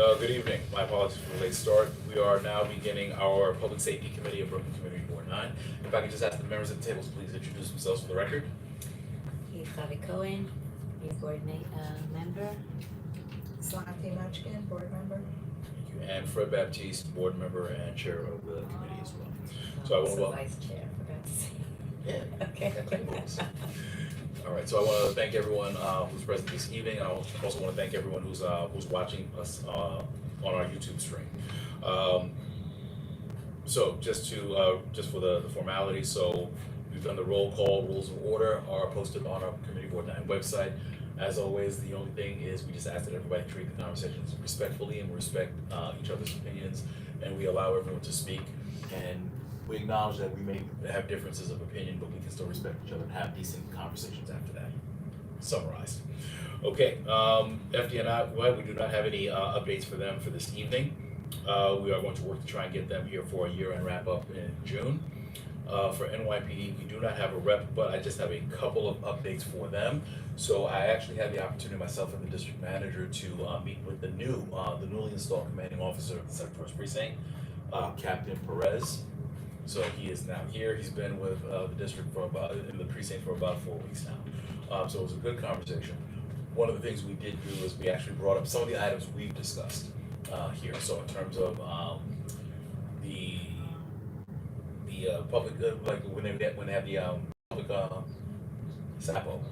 Good evening. My apologies for the late start. We are now beginning our Public Safety Committee of Brooklyn Community Board 9. If I could just ask the members of the tables, please introduce themselves for the record. He's Bobby Cohen, he's board member. Slati Munchkin, board member. Thank you. And Fred Baptiste, board member and chair of the committee as well. So I want to welcome. Vice chair, I forgot to say. Yeah. Okay. All right, so I want to thank everyone who's present this evening. I also want to thank everyone who's watching us on our YouTube stream. So just for the formality, so we've done the roll call. Rules of order are posted on our Committee Board 9 website. As always, the only thing is we just ask that everybody treat the conversations respectfully and we respect each other's opinions, and we allow everyone to speak. And we acknowledge that we may have differences of opinion, but we can still respect each other and have decent conversations after that. Summarized. Okay, FDNI, well, we do not have any updates for them for this evening. We are going to work to try and get them here for a year-end wrap-up in June. For NYPD, we do not have a rep, but I just have a couple of updates for them. So I actually had the opportunity myself and the district manager to meet with the newly installed commanding officer of the 71st Precinct, Captain Perez. So he is now here. He's been with the district in the precinct for about 4 weeks now. So it was a good conversation. One of the things we did do is we actually brought up some of the items we've discussed here. So in terms of the public, like when they have the public SAPO,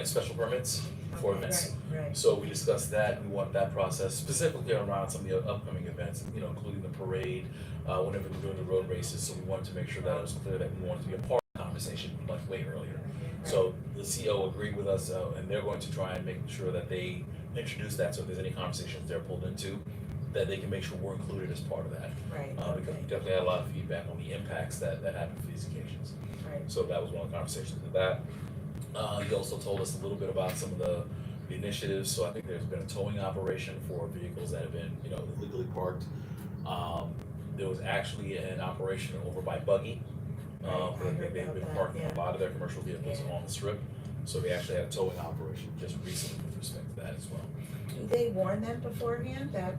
special permits for events. Right. So we discussed that. We want that process specifically around some of the upcoming events, including the parade, whenever we're doing the road races. So we wanted to make sure that it was clear that we wanted to be a part of the conversation much way earlier. So the CO agreed with us, and they're going to try and make sure that they introduce that. So if there's any conversations they're pulled into, that they can make sure we're included as part of that. Right. Because we definitely had a lot of feedback on the impacts that happen for these occasions. Right. So that was one of the conversations with that. He also told us a little bit about some of the initiatives. So I think there's been a towing operation for vehicles that have been, illegally parked. There was actually an operation over by Buggy. They've been parking a lot of their commercial vehicles on the strip. So they actually had a towing operation just recently with respect to that as well. Do they warn them beforehand that,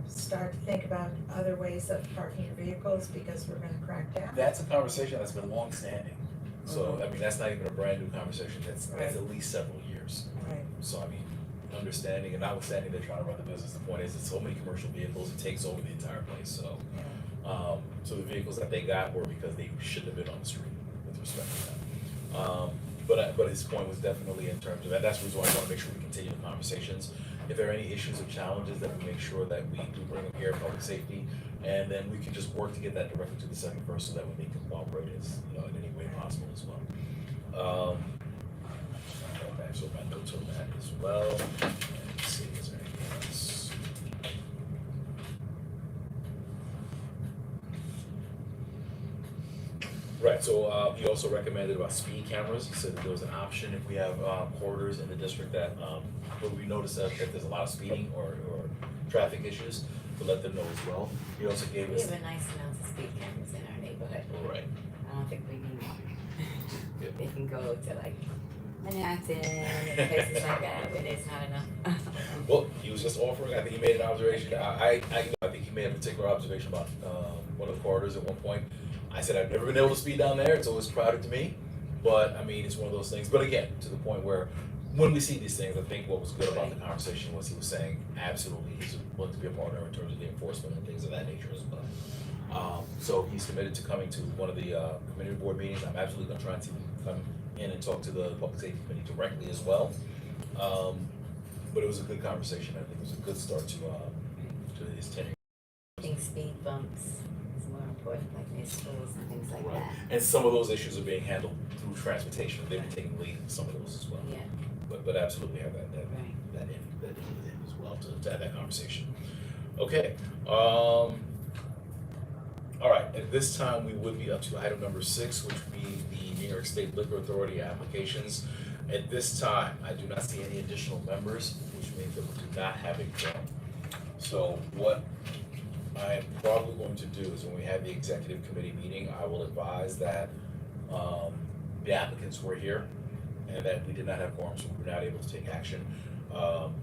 start to think about other ways of parking your vehicles because we're gonna crack down? That's a conversation that's been long-standing. So, I mean, that's not even a brand new conversation. That's at least several years. Right. So, I mean, understanding and notwithstanding they're trying to run the business, the point is it's so many commercial vehicles, it takes over the entire place. So, so the vehicles that they got were because they shouldn't have been on the street with respect to that. But his point was definitely in terms of that. That's the reason why I want to make sure we continue the conversations. If there are any issues or challenges, that we make sure that we do bring them here, public safety, and then we can just work to get that directly to the 71st so that when they can cooperate as in any way possible as well. So my notes on that as well. Let's see, is there anything else? Right, so he also recommended about speed cameras. He said that there was an option if we have corridors in the district that where we notice that there's a lot of speeding or traffic issues, to let them know as well. He also gave We us. have a nice amount of speed cameras in our neighborhood. Right. I don't think we need more. Yeah. They can go to like Manhattan and places like that where there's not enough. Well, he was just offering. I think he made an observation. I think he made a particular observation about one of the corridors at one point. I said I've never been able to speed down there. It's always crowded to me, but I mean it's one of those things. But again, to the point where when we see these things, I think what was good about the conversation was he was saying absolutely he's willing to be a partner in terms of the enforcement and things of that nature as well. So he's committed to coming to one of the committee board meetings. I'm absolutely going to try and see him come in and talk to the public safety committee directly as well. But it was a good conversation. I think it was a good start to his tenure. I think speed bumps is more important, like near schools and things like that. And some of those issues are being handled through transportation. They've been taking lead in some of those as well. Yeah. But absolutely have that in as well to have that conversation. Okay. All right. At this time, we would be up to item number 6, which would be the New York State Liquor Authority applications. At this time, I do not see any additional members, which means that we do not have a quorum. So what I am probably going to do is when we have the executive committee meeting, I will advise that the applicants were here and that we did not have quorum, so we were not able to take action.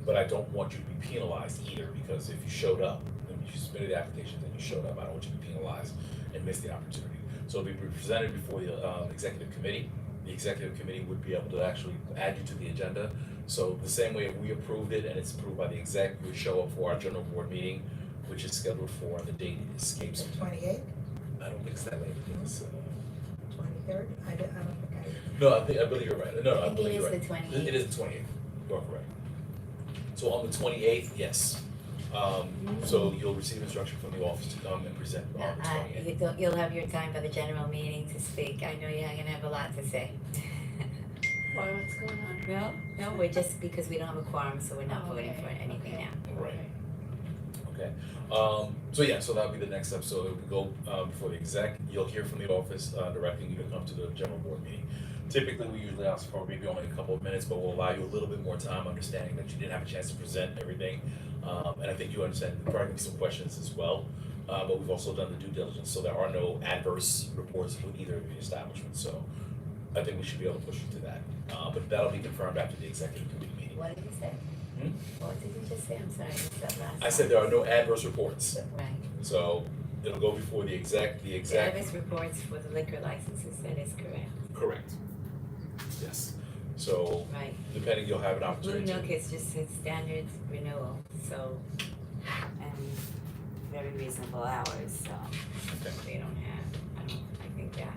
But I don't want you to be penalized either, because if you showed up, and you submitted the applications and you showed up, I don't want you to be penalized and miss the opportunity. So it'll be presented before the executive committee. The executive committee would be able to actually add you to the agenda. So the same way if we approved it and it's approved by the exec, we would show up for our general board meeting, which is scheduled for, the date escapes. The 28th, I don't think it's that late. I think it's, 23rd, I don't think no, I believe you're right. No, I I think believe it you're is right. the 28th. It is the 28th. You are correct. So on the 28th, yes. So you'll receive instruction from the office to come and present on the 28th. You'll have your time by the general meeting to speak. I know you're gonna have a lot to say. Why, what's going on? No, we're just, because we don't have a quorum, so we're not Oh, voting okay, for anything okay. now. Right. Okay, so yeah, so that'll be the next step, so it will go, before the exec, you'll hear from the office, directing you to come to the general board meeting. Typically, we usually ask for maybe only a couple of minutes, but we'll allow you a little bit more time, understanding that you didn't have a chance to present everything. And I think you understand, there probably be some questions as well, but we've also done the due diligence, so there are no adverse reports with either of the establishments, so I think we should be able to push you to that. But that'll be confirmed after the executive committee meeting. What did you say? Hmm? What did you just say? I'm sorry, I missed that last I said there are no adverse reports. Right. So it'll go before the exec, Service reports for the liquor licenses, that is correct. correct. Yes, so Right. depending, you'll have an Blue opportunity Nook to, is just a standard renewal, so, and very reasonable hours, so okay, they don't have, I think that.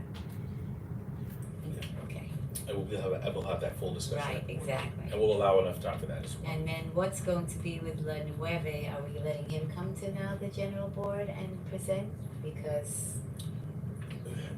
Okay, and we'll have that full discussion. right, exactly. And we'll allow enough time for that as well. And then what's going to be with La Nueve, are we letting him come to now the general board and present? Because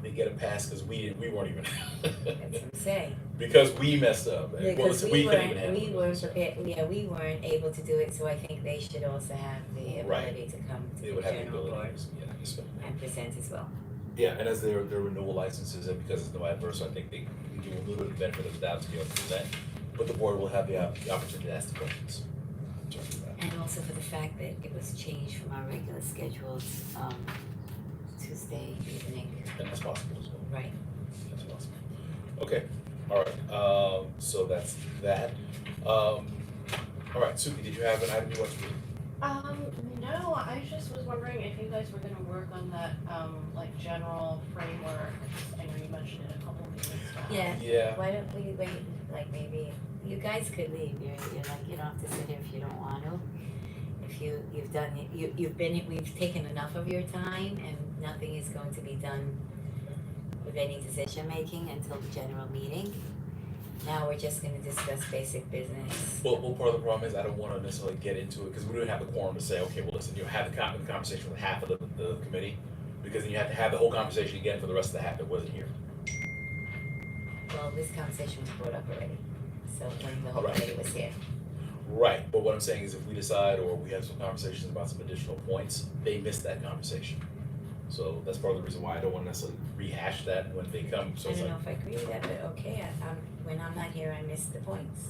They get a pass because we weren't even, that's what I'm saying. because we messed up. And, well, Because listen, we couldn't even weren't, handle we it, weren't so prepared, yeah, we weren't able to do it, so I think they should also have the Right. ability to come to They the would have the general board ability, yeah, to spend. and present as well. Yeah, and as their renewal licenses, and because it's no adverse, I think they we give a little bit of benefit of the doubt to be able to present, but the board will have the opportunity to ask the questions. in terms of that. And also for the fact that it was changed from our regular scheduled, Tuesday evening, And that's possible as well. right? That's possible. Okay, all right, so that's that. All right, Suki, did you have an item you want to read? No, I just was wondering if you guys were gonna work on that, like, general framework. I know you mentioned it a couple of meetings back. Yeah. Yeah, Why don't we wait, like maybe, you guys could leave, you're like, you don't have to sit here if you don't want to. If you've done it, you've been, we've taken enough of your time and nothing is going to be done with any decision making until the general meeting. Now we're just gonna discuss basic business. well, part of the problem is I don't wanna necessarily get into it, cause we don't have the quorum to say, okay, well, listen, you have the conversation with half of the committee, because then you have to have the whole conversation again for the rest of the half that wasn't here. Well, this conversation was brought up already, so when the whole Right. committee was here. Right, but what I'm saying is if we decide or we have some conversations about some additional points, they missed that conversation. So that's part of the reason why I don't wanna necessarily rehash that when they come, so I it's don't like, know if I agree with that, but okay, when I'm not here, I miss the points.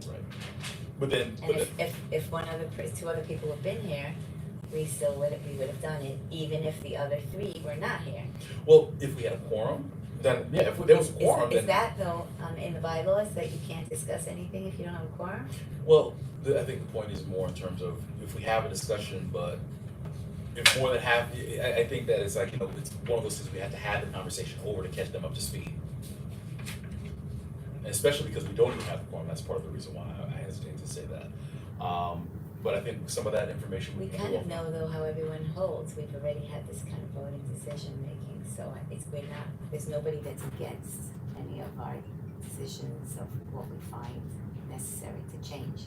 right. But then, And if two other people have been here, we would have done it, even if the other three were not here. well, if we had a quorum, then, yeah, if there was a quorum, Is then, that though, in the bylaws, that you can't discuss anything if you don't have a quorum? well, I think the point is more in terms of if we have a discussion, but if more than half, I think that it's like, it's one of those things we have to have the conversation over to catch them up to speed. And especially because we don't even have a quorum, that's part of the reason why I hesitate to say that. But I think some of that information We we can kind go of know though how everyone holds, we've already had this kind of voting decision making, so there's nobody that's against any of our decisions of what we find necessary to change.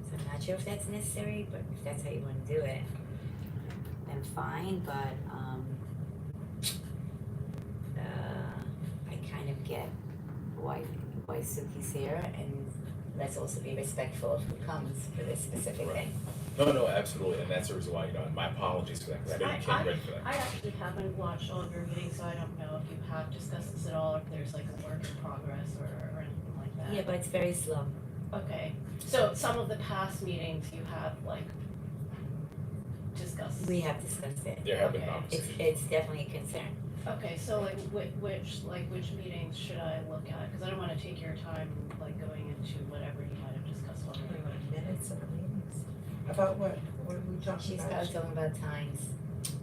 So I'm not sure if that's necessary, but if that's how you wanna do it, then fine, but, I kind of get why Suki's here, and let's also be respectful of who comes for this specific thing. No, absolutely, and that's the reason why, and my apologies for that, because I know you can't ready for that. I actually haven't watched all of your meetings, so I don't know if you have discussed this at all, or if there's like a work in progress or anything like that. Yeah, but it's very slow. Okay, so some of the past meetings you have like discussed. We have discussed it. There have been Okay. conversations. It's definitely a concern. Okay, so like which meetings should I look at? Cause I don't wanna take your time like going into whatever you might have discussed already. minutes of the meetings. About what are we talking She's about? probably talking about times.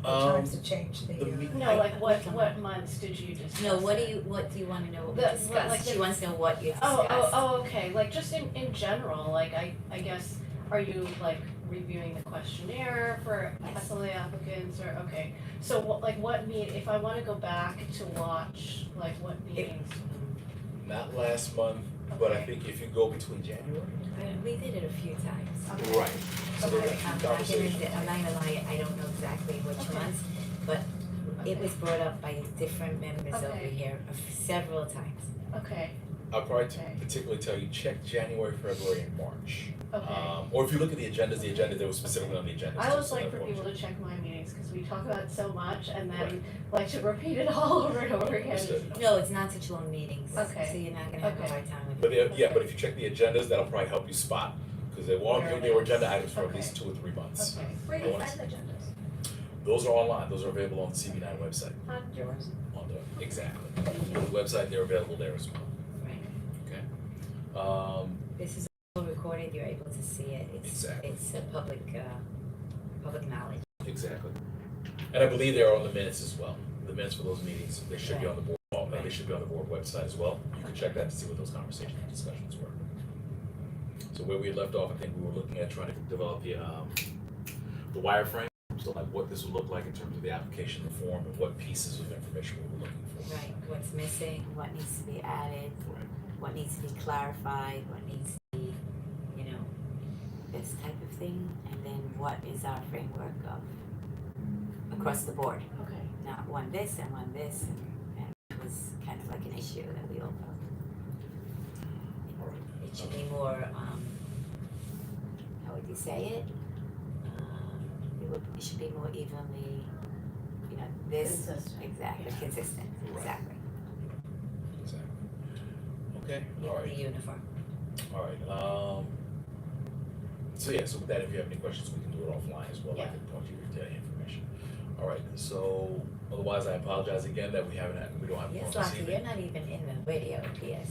The times to change the the, me- No, like what Come on. what months did you discuss? No, what do it? you wanna know what we The- what, discussed? like She the- wants to know what you discussed. Oh, okay, like just in general, like I guess, are you like reviewing the questionnaire for Yes. SLA applicants or, okay. So what if I wanna go back to watch, like what meetings? Not last month, but I Okay. think if you go between January. We did it a few times. Okay. Right. So there were a Okay. few I'm not conversations. gonna lie, I don't know exactly which Okay. ones, but it was brought up by different members over Okay. here several times. Okay, I'll probably Okay. particularly tell you, check January, February, and March. okay. Or if you look at the agendas, they were specifically on the agendas. I too, always so like that for works. people to check my meetings, cause we talk about it so much and Right. then like to repeat it all over and over again. Understood. No, it's not such long meetings, Okay. so you're not gonna have a Okay. hard time with But it. but if you check the agendas, that'll probably help you spot, because they were Where it they were is. agenda items for at Okay. least 2 or 3 months. Okay, Where do I you wanna find the agendas? Those are online, those are available on the CB9 website, On yours? on the, exactly. On the website, they're available there as well, Right. okay? This is all recorded, you're able to see it, Exactly. it's a public knowledge. Exactly. And I believe they're on the minutes as well, the minutes for those meetings, they should be on the board, they should be on the board website as well. You can check that to see what those conversations and discussions were. So where we had left off, I think we were looking at trying to develop the wireframe, so like what this would look like in terms of the application, the form, and what pieces of information we were looking for. Right, what's missing, what needs to be added, Right. what needs to be clarified, what needs to be, this type of thing, and then what is our framework of across the board, okay. not one this and one this, and it was kind of like an issue that we all felt. It should be more, how would you say it? It should be more evenly, this, Consistent. exactly, Yeah. consistent, Right. exactly, Exactly. Okay, all right. evenly uniform. All right, so yeah, so with that, if you have any questions, we can do it offline as well, I Yeah. can point you to any information. All right, so otherwise, I apologize again that we don't have one Yes, this Lottie, evening. you're not even in the radio, PS.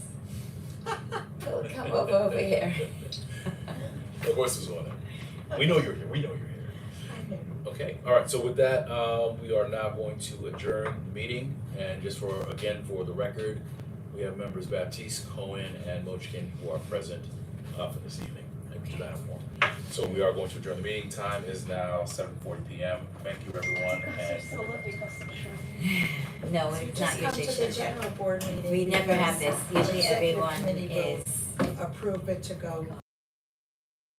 So come over here. Of course it's on there. We know you're here, I know. Okay, all right, so with that, we are now going to adjourn the meeting, and just for the record, we have members Baptiste, Cohen, and Mochkin who are present, for this evening, and to that form. So we are going to adjourn the meeting, time is now 7:40 PM, thank you everyone, and So let me go sit down. No, So it's just not come usually to the scheduled. general board meeting. We never have because this, usually the executive everyone committee will is, approve it to go